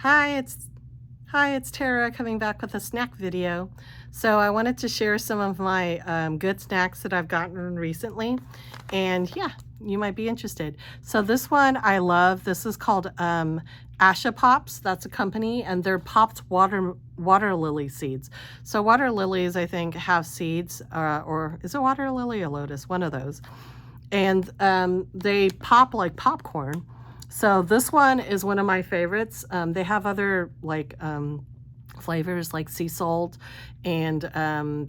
Hi, it's Tara coming back with a snack video. So I wanted to share some of my good snacks that I've gotten recently, and yeah, you might be interested. So this one I love. This is called Ashapops. That's a company, and they're popped water lily seeds. So water lilies, I think, have seeds, or is it water lily or lotus? One of those, and they pop like popcorn. So this one is one of my favorites. They have other like flavors like sea salt, and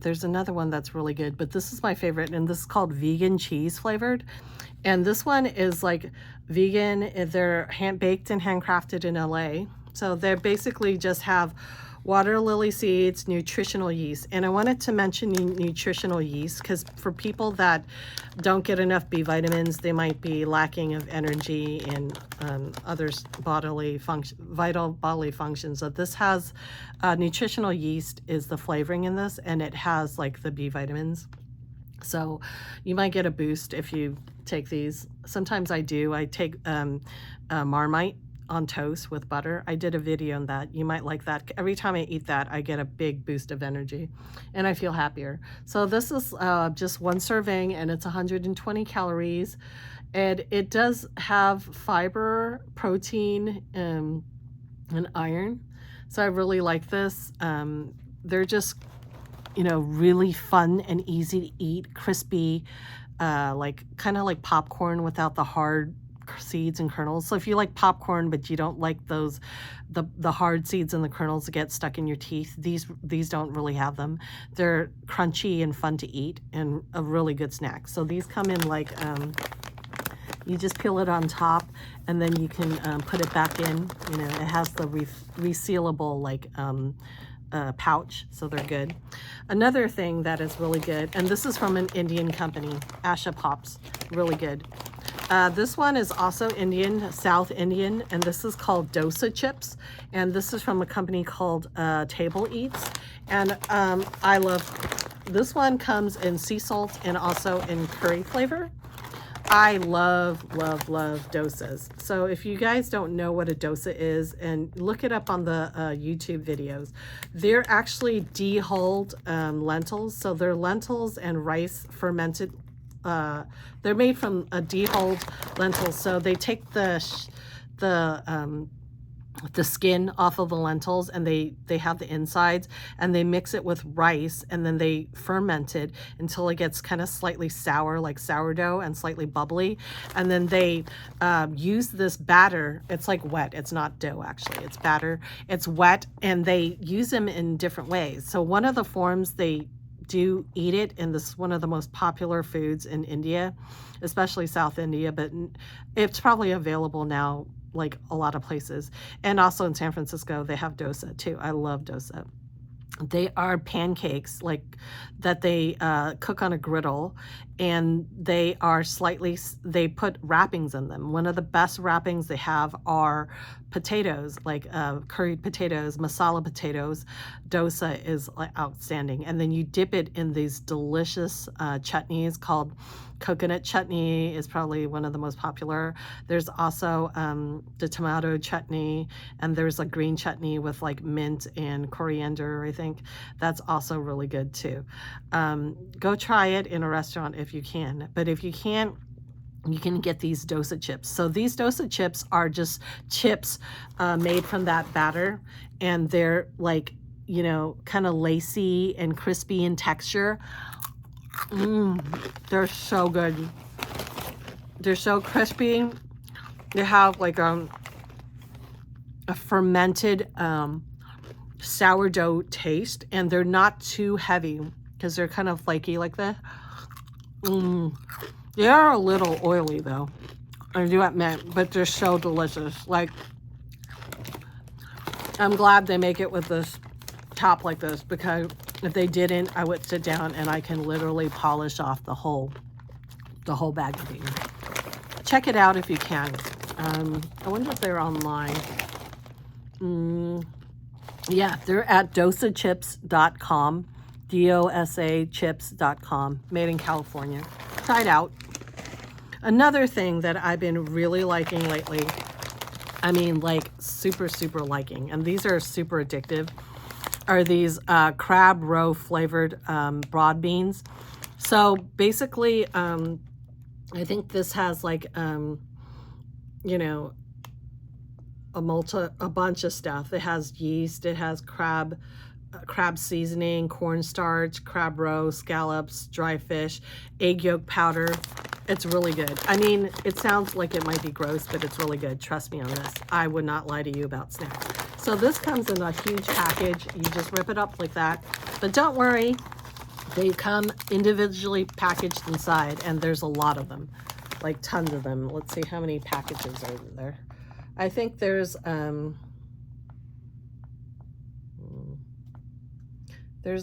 there's another one that's really good, but this is my favorite, and this is called vegan cheese flavored. And this one is like vegan. They're hand baked and handcrafted in LA. So they basically just have water lily seeds, nutritional yeast. And I wanted to mention nutritional yeast because for people that don't get enough B vitamins, they might be lacking of energy and other vital bodily functions. So this has nutritional yeast is the flavoring in this, and it has like the B vitamins. So you might get a boost if you take these. Sometimes I do. I take Marmite on toast with butter. I did a video on that. You might like that. Every time I eat that, I get a big boost of energy and I feel happier. So this is just one serving, and it's 120 calories. And it does have fiber, protein, and iron. So I really like this. They're just, really fun and easy to eat, crispy, like kind of like popcorn without the hard seeds and kernels. So if you like popcorn but you don't like those the hard seeds and the kernels that get stuck in your teeth, these don't really have them. They're crunchy and fun to eat and a really good snack. So these come in like you just peel it on top, and then you can put it back in. It has the resealable like pouch, so they're good. Another thing that is really good, and this is from an Indian company, Ashapops, really good. This one is also Indian, South Indian, and this is called Dosa Chips, and this is from a company called Table Eats, and I love this one. Comes in sea salt and also in curry flavor. I love dosas. So if you guys don't know what a dosa is, and look it up on the YouTube videos, they're actually de-hulled lentils. So they're lentils and rice fermented. They're made from a de-hulled lentils. So they take the skin off of the lentils, and they have the insides, and they mix it with rice, and then they ferment it until it gets kind of slightly sour, like sourdough, and slightly bubbly. And then they use this batter. It's like wet. It's not dough, actually. It's batter. It's wet, and they use them in different ways. So one of the forms they do eat it, and this is one of the most popular foods in India, especially South India, but it's probably available now like a lot of places. And also in San Francisco, they have dosa too. I love dosa. They are pancakes like that they cook on a griddle, and they put wrappings in them. One of the best wrappings they have are potatoes, like curried potatoes, masala potatoes. Dosa is outstanding. And then you dip it in these delicious chutneys called coconut chutney is probably one of the most popular. There's also the tomato chutney, and there's a green chutney with like mint and coriander, I think. That's also really good too. Go try it in a restaurant if you can, but if you can't, you can get these dosa chips. So these dosa chips are just chips made from that batter, and they're like, kind of lacy and crispy in texture. They're so good. They're so crispy. They have like a fermented sourdough taste, and they're not too heavy because they're kind of flaky like that. They are a little oily though, I do admit, but they're so delicious. Like, I'm glad they make it with this top like this, because if they didn't, I would sit down and I can literally polish off the whole bag of these. Check it out if you can. I wonder if they're online. Yeah, they're at dosachips.com, DOSA chips.com, made in California. Try it out. Another thing that I've been really liking lately I mean, like super, super liking. And these are super addictive. Are these crab roe flavored broad beans. So basically, I think this has like, you know, a bunch of stuff. It has yeast, it has crab seasoning, cornstarch, crab roe, scallops, dry fish, egg yolk powder. It's really good. I mean, it sounds like it might be gross, but it's really good. Trust me on this. I would not lie to you about snacks. So this comes in a huge package. You just rip it up like that. But don't worry, they come individually packaged inside, and there's a lot of them, like tons of them. Let's see how many packages are there. I think there's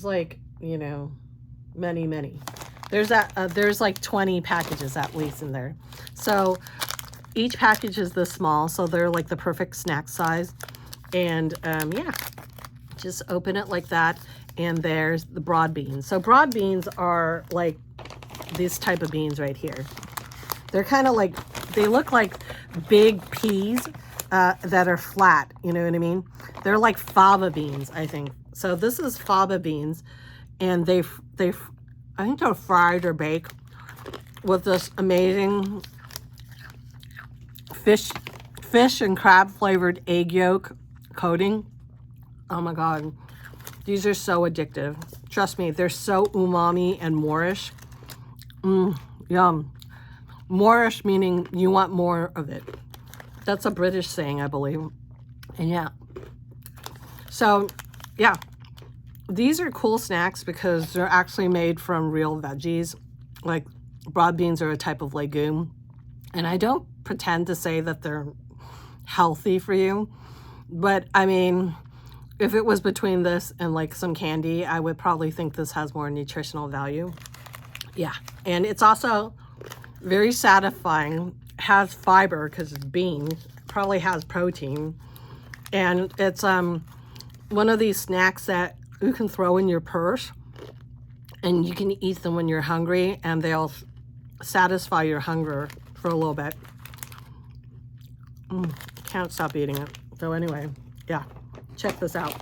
like, you know, many. There's like 20 packages at least in there. So each package is this small, so they're like the perfect snack size. And yeah, just open it like that, and there's the broad beans. So broad beans are like this type of beans right here. They're kind of like, they look like big peas that are flat, you know what I mean? They're like fava beans, I think. So this is fava beans, and I think they're fried or baked with this amazing fish and crab flavored egg yolk coating. Oh my God, these are so addictive. Trust me, they're so umami and Moorish. Yum. Moorish meaning you want more of it. That's a British saying, I believe. And yeah. So yeah, these are cool snacks because they're actually made from real veggies. Like broad beans are a type of legume. And I don't pretend to say that they're healthy for you, but I mean, if it was between this and like some candy, I would probably think this has more nutritional value. Yeah, and it's also very satisfying, has fiber because it's beans, probably has protein, and it's one of these snacks that you can throw in your purse and you can eat them when you're hungry, and they'll satisfy your hunger for a little bit. Can't stop eating it. So anyway, yeah, check this out.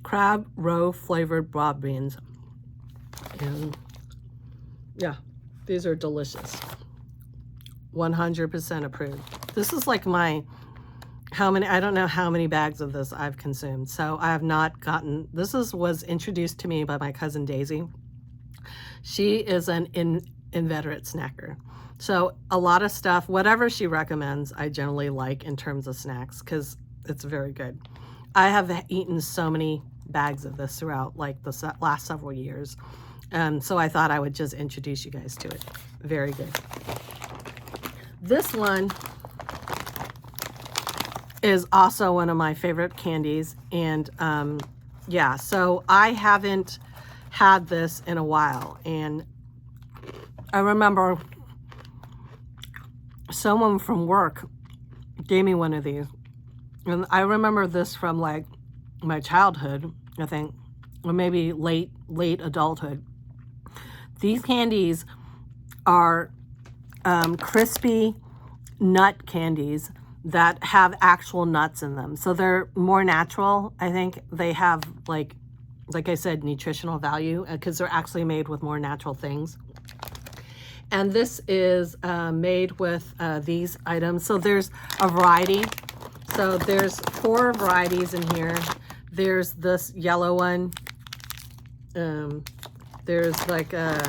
Crab roe flavored broad beans. And yeah, these are delicious. 100% approved. This is like I don't know how many bags of this I've consumed. So I have not gotten, was introduced to me by my cousin Daisy. She is an inveterate snacker. So a lot of stuff, whatever she recommends, I generally like in terms of snacks because it's very good. I have eaten so many bags of this throughout like the last several years. So I thought I would just introduce you guys to it. Very good. This one is also one of my favorite candies. And yeah, so I haven't had this in a while. And I remember someone from work gave me one of these. And I remember this from like my childhood, I think, or maybe late adulthood. These candies are crispy nut candies that have actual nuts in them. So they're more natural. I think they have like I said, nutritional value because they're actually made with more natural things. And this is made with these items. So there's a variety. So there's 4 varieties in here. There's this yellow one. There's like a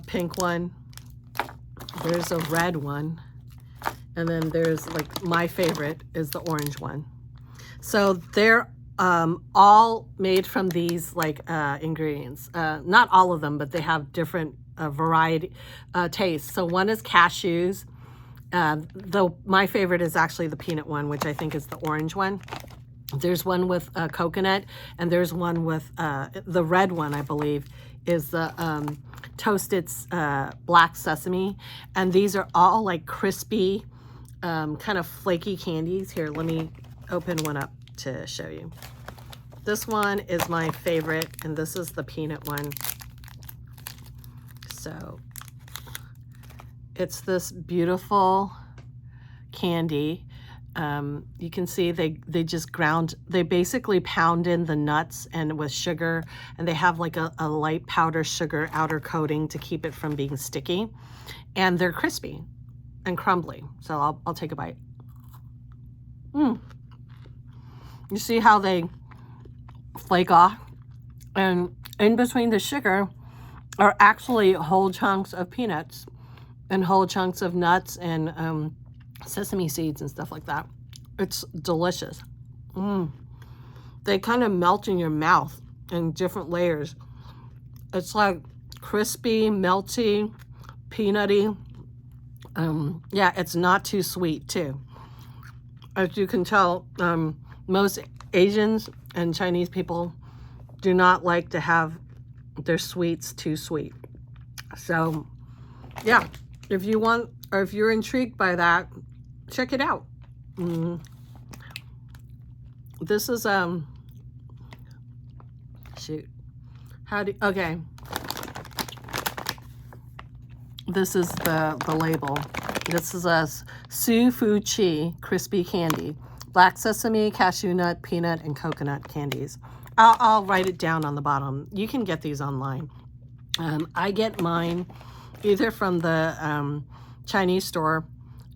pink one. There's a red one. And then there's like my favorite is the orange one. So they're all made from these like ingredients. Not all of them, but they have different variety tastes. So one is cashews. Though my favorite is actually the peanut one, which I think is the orange one. There's one with coconut, and there's one with the red one, I believe, is the toasted black sesame. And these are all like crispy, kind of flaky candies. Here, let me open one up to show you. This one is my favorite, and this is the peanut one. So it's this beautiful candy. You can see they just ground, they basically pound in the nuts and with sugar, and they have like a light powder sugar outer coating to keep it from being sticky. And they're crispy and crumbly. So I'll take a bite. You see how they flake off? And in between the sugar are actually whole chunks of peanuts and whole chunks of nuts and sesame seeds and stuff like that. It's delicious. They kind of melt in your mouth in different layers. It's like crispy, melty, peanutty. Yeah, it's not too sweet too. As you can tell, most Asians and Chinese people do not like to have their sweets too sweet. So yeah, if you want, or if you're intrigued by that, check it out. This is shoot, okay, this is the label. This is a Su Fu Chi crispy candy, black sesame, cashew nut, peanut, and coconut candies. I'll write it down on the bottom. You can get these online. I get mine either from the Chinese store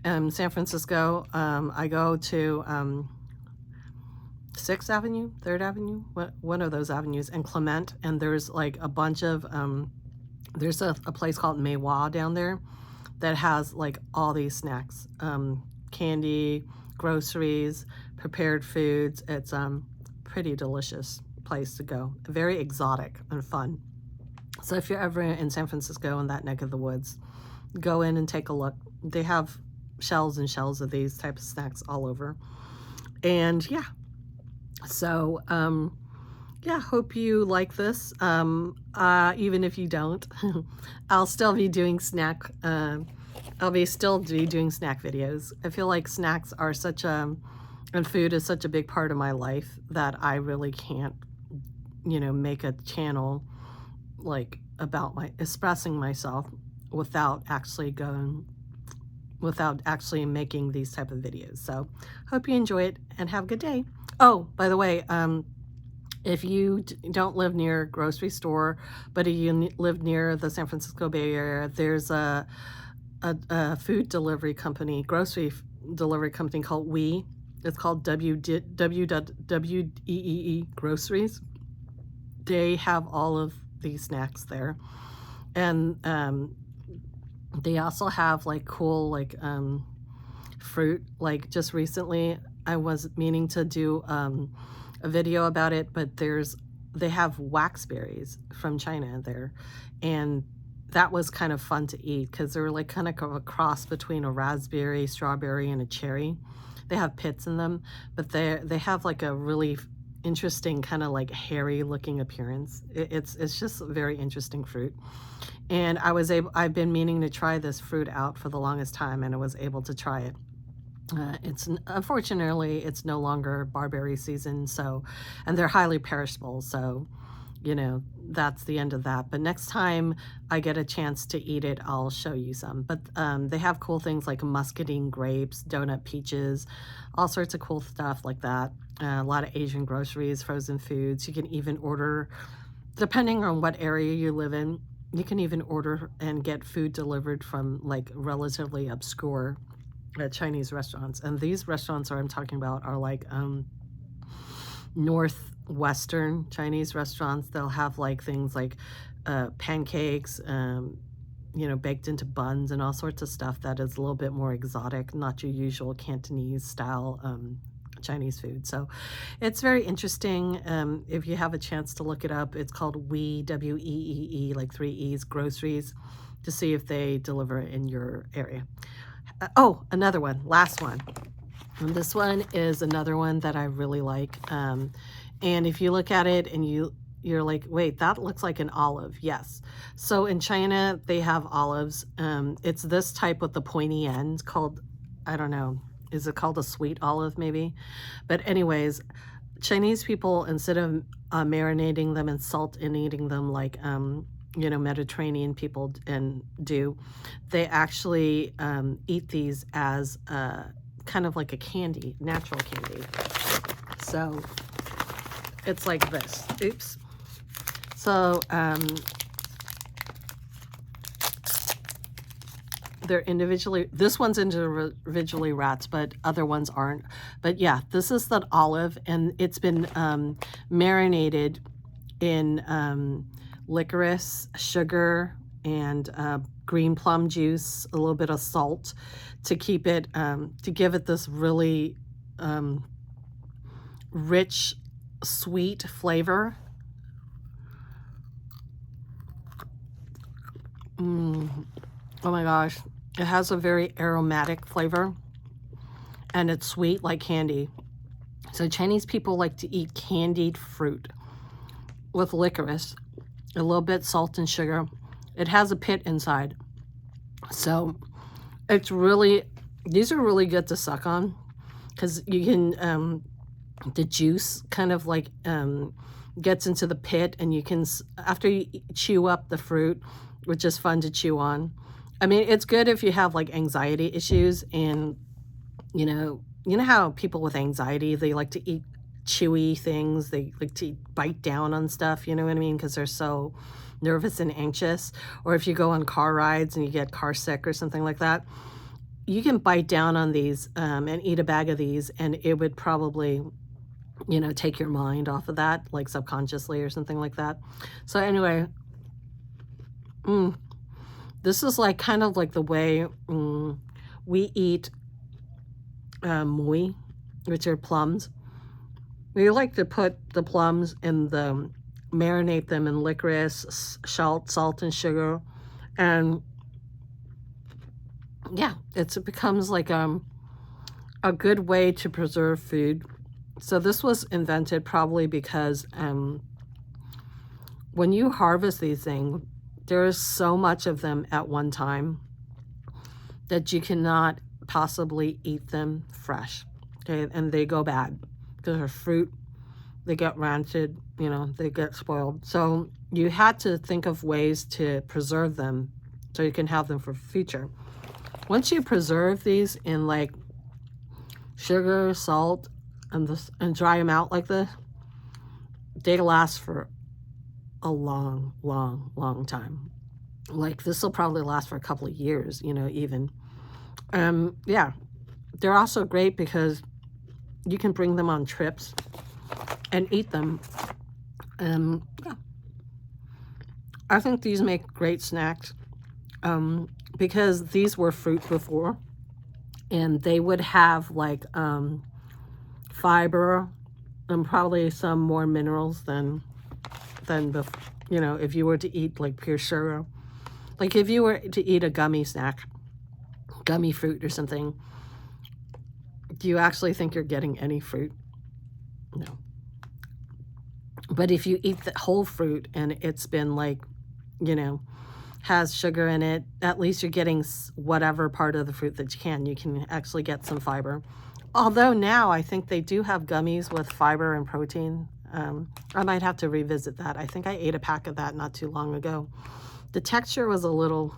in San Francisco. I go to 6th Avenue, 3rd Avenue, one of those avenues, and Clement, and there's like a bunch of, there's a place called Meiwa down there that has like all these snacks, candy, groceries, prepared foods. It's pretty delicious place to go, very exotic and fun. So if you're ever in San Francisco in that neck of the woods, go in and take a look. They have shelves and shelves of these types of snacks all over. And yeah, so yeah, hope you like this. Even if you don't, I'll still be doing snack videos. I feel like snacks are and food is such a big part of my life that I really can't, make a channel like about expressing myself without actually making these type of videos. So hope you enjoy it and have a good day. Oh, by the way, if you don't live near a grocery store, but if you live near the San Francisco Bay Area, there's a food delivery company, grocery delivery company called WEE. It's called WEEE Groceries. They have all of these snacks there. And they also have like cool fruit. Like just recently I was meaning to do a video about it, but they have wax berries from China there, and that was kind of fun to eat because they're like kind of a cross between a raspberry, strawberry, and a cherry. They have pits in them, but they have like a really interesting kind of like hairy looking appearance. It's just a very interesting fruit. And I've been meaning to try this fruit out for the longest time, and I was able to try it. Unfortunately, it's no longer barberry season, and they're highly perishable, so that's the end of that. But next time I get a chance to eat it, I'll show you some. But they have cool things like muscadine grapes, donut peaches, all sorts of cool stuff like that. A lot of Asian groceries, frozen foods. You can even order, depending on what area you live in, you can even order and get food delivered from like relatively obscure Chinese restaurants. And these restaurants I'm talking about are like northwestern Chinese restaurants. They'll have like things like pancakes, baked into buns and all sorts of stuff that is a little bit more exotic, not your usual Cantonese style Chinese food. So it's very interesting. If you have a chance to look it up, it's called WEE, W-E-E-E, like 3 E's, Groceries, to see if they deliver in your area. Oh, another one, last one. And this one is another one that I really like. And if you look at it and you're like, wait, that looks like an olive. Yes. So in China, they have olives. It's this type with the pointy end called, I don't know, is it called a sweet olive maybe? But anyways, Chinese people, instead of marinating them in salt and eating them like, Mediterranean people do, they actually eat these as kind of like a candy, natural candy. So it's like this. Oops. So they're individually, this one's individually wrapped, but other ones aren't. But yeah, this is the olive, and it's been marinated in licorice, sugar, and green plum juice, a little bit of salt to keep it, to give it this really rich, sweet flavor. Oh my gosh. It has a very aromatic flavor, and it's sweet like candy. So Chinese people like to eat candied fruit with licorice, a little bit salt and sugar. It has a pit inside. So it's really, these are really good to suck on, because you can, the juice kind of like gets into the pit, and you can, after you chew up the fruit, which is fun to chew on. I mean, it's good if you have like anxiety issues, and you know how people with anxiety, they like to eat chewy things, they like to bite down on stuff, you know what I mean, because they're so nervous and anxious. Or if you go on car rides and you get car sick or something like that, you can bite down on these and eat a bag of these, and it would probably, you know, take your mind off of that, like subconsciously or something like that. So anyway, this is like kind of like the way we eat mui, which are plums. We like to put the plums in the, marinate them in licorice, salt and sugar, and yeah, it becomes like a good way to preserve food. So this was invented probably because when you harvest these things, there is so much of them at one time that you cannot possibly eat them fresh, okay? And they go bad because they're fruit. They get rancid, you know, they get spoiled. So you had to think of ways to preserve them so you can have them for future. Once you preserve these in like sugar, salt, and dry them out like this, they last for a long, long, long time. Like this will probably last for a couple of years, you know, even. Yeah, they're also great because you can bring them on trips and eat them. Yeah, I think these make great snacks because these were fruit before, and they would have like fiber and probably some more minerals than before, you know, if you were to eat like pure sugar. Like if you were to eat a gummy snack, gummy fruit or something, do you actually think you're getting any fruit? No. But if you eat the whole fruit and it's been like, you know, has sugar in it, at least you're getting whatever part of the fruit that you can. You can actually get some fiber. Although now I think they do have gummies with fiber and protein. I might have to revisit that. I think I ate a pack of that not too long ago. The texture was a little,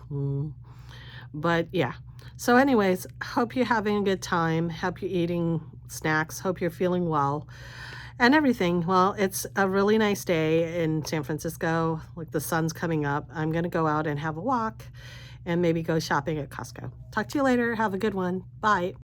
but yeah. So anyways, hope you're having a good time. Hope you're eating snacks. Hope you're feeling well and everything. Well, it's a really nice day in San Francisco. Like the sun's coming up. I'm going to go out and have a walk and maybe go shopping at Costco. Talk to you later. Have a good one. Bye.